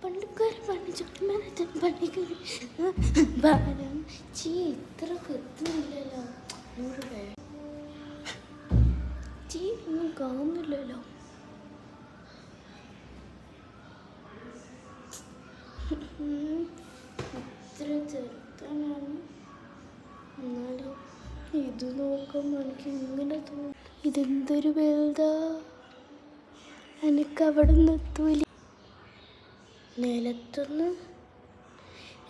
പള്ളിക്കാരൻ പണിച്ചു ഭാരം ചീ ഇത്ര എത്തുന്നില്ലല്ലോ 100 രൂപ ചീ ഒന്നും കാണുന്നില്ലല്ലോ. ഇത്ര ചെറുതാനാണ് എന്നാലും ഇത് നോക്കുമ്പോൾ എനിക്ക് ഇങ്ങനെ തോന്നും ഇതെന്തൊരു വലുതാ. എനിക്ക് അവിടെ നിന്ന് എത്തൂല. നിലത്തുനിന്ന്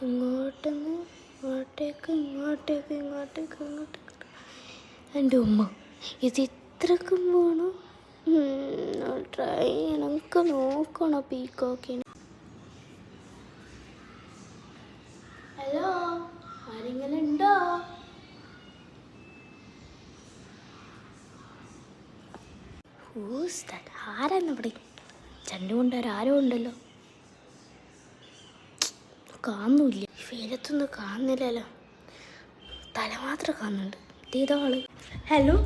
ഇങ്ങോട്ടൊന്ന് ഇങ്ങോട്ടേക്ക് ഇങ്ങോട്ടേക്ക് ഇങ്ങോട്ടേക്ക് ഇങ്ങോട്ടേക്ക്. എൻ്റെ ഉമ്മ ഇത് ഇത്രക്കും വേണം. ട്രൈ എനിക്ക് നോക്കണം പീക്കോക്കിന്. ഹലോ, ആരെങ്കിലും ഉണ്ടോ? ആരാന്ന് ഇവിടെ? ചണ്ടുകൊണ്ടൊരാരോ ഉണ്ടല്ലോ. കാണുന്നില്ല, വെയിലത്തൊന്നും കാണുന്നില്ലല്ലോ. തല മാത്രം കാണുന്നുണ്ട്. ഇതേതാള്? ഹലോ,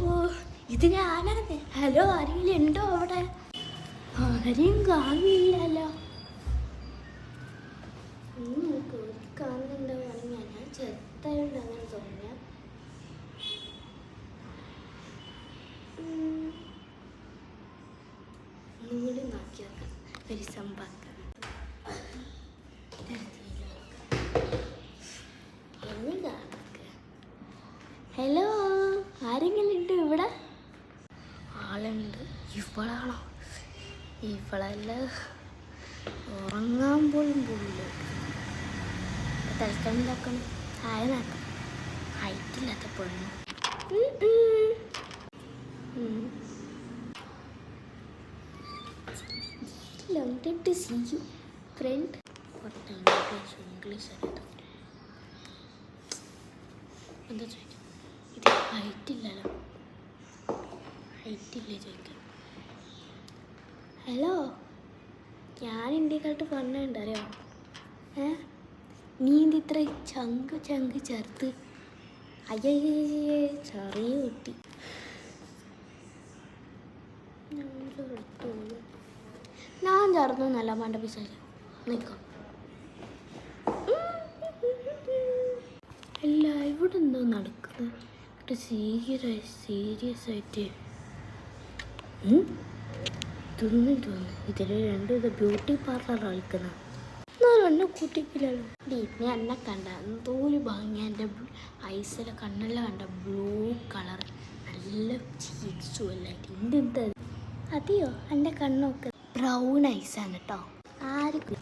ഇത് ഞാനാണ്. ഹലോ, ആരെങ്കിലും ഉണ്ടോ അവിടെ? ആരെയും കാണുന്നില്ലല്ലോ. കാണുന്നുണ്ടാവുകയാണെങ്കിൽ ഞാൻ ചെറുതായിട്ട് അങ്ങനെ തോന്നിയ ഒന്നുകൂടി നോക്കിയാക്കാം. ഒരു സംഭവം ഹലോ, ആരെങ്കിലും ഉണ്ട് ഇവിടെ? ആളുണ്ട്. ഇവളാണോ? ഇവളല്ല, ഉറങ്ങാൻ പോലും പോയില്ല. തൽക്കാലം എന്താക്കണം? ആയനാക്കാം. ഹൈറ്റില്ലാത്ത പെണ്ണു. Wanted to see you, friend. What English അറിയാം. എന്താ ചോദിക്കാം? ഇത് ഹൈറ്റില്ലല്ലോ. ഹൈറ്റില്ലേ ചോദിക്കാം. ഹലോ, ഞാൻ ഇന്ത്യക്കാട്ട് പറഞ്ഞുണ്ട് അറിയാം. നീ എന്ത് ഇത്ര ചങ്ക് ചേർത്ത്? അയ്യേ, ചെറിയ കുട്ടി. ഞാൻ ചേർന്നു നല്ല മണ്ട പിസാല് നിൽക്കാം. അല്ല, ഇവിടെ എന്തോ നടക്കുന്നത്? സീരിയസ് ആയിട്ട് തോന്നുന്നു. ഇതിൽ രണ്ടും ഇത് ബ്യൂട്ടി പാർലർ കളിക്കുന്ന. എന്നാലും എന്നെ കൂട്ടിക്കില്ലല്ലോ. നീ എന്നെ കണ്ട എന്തോ ഒരു ഭംഗി. എൻ്റെ ഐസിലെ കണ്ണെല്ലാം കണ്ട ബ്ലൂ കളർ, നല്ല ചീക്സും എല്ലായിട്ട്. എന്തെന്താ? അതെയോ? എൻ്റെ കണ്ണൊക്കെ ബ്രൗൺ ഐസാണ് കേട്ടോ. ആർക്കും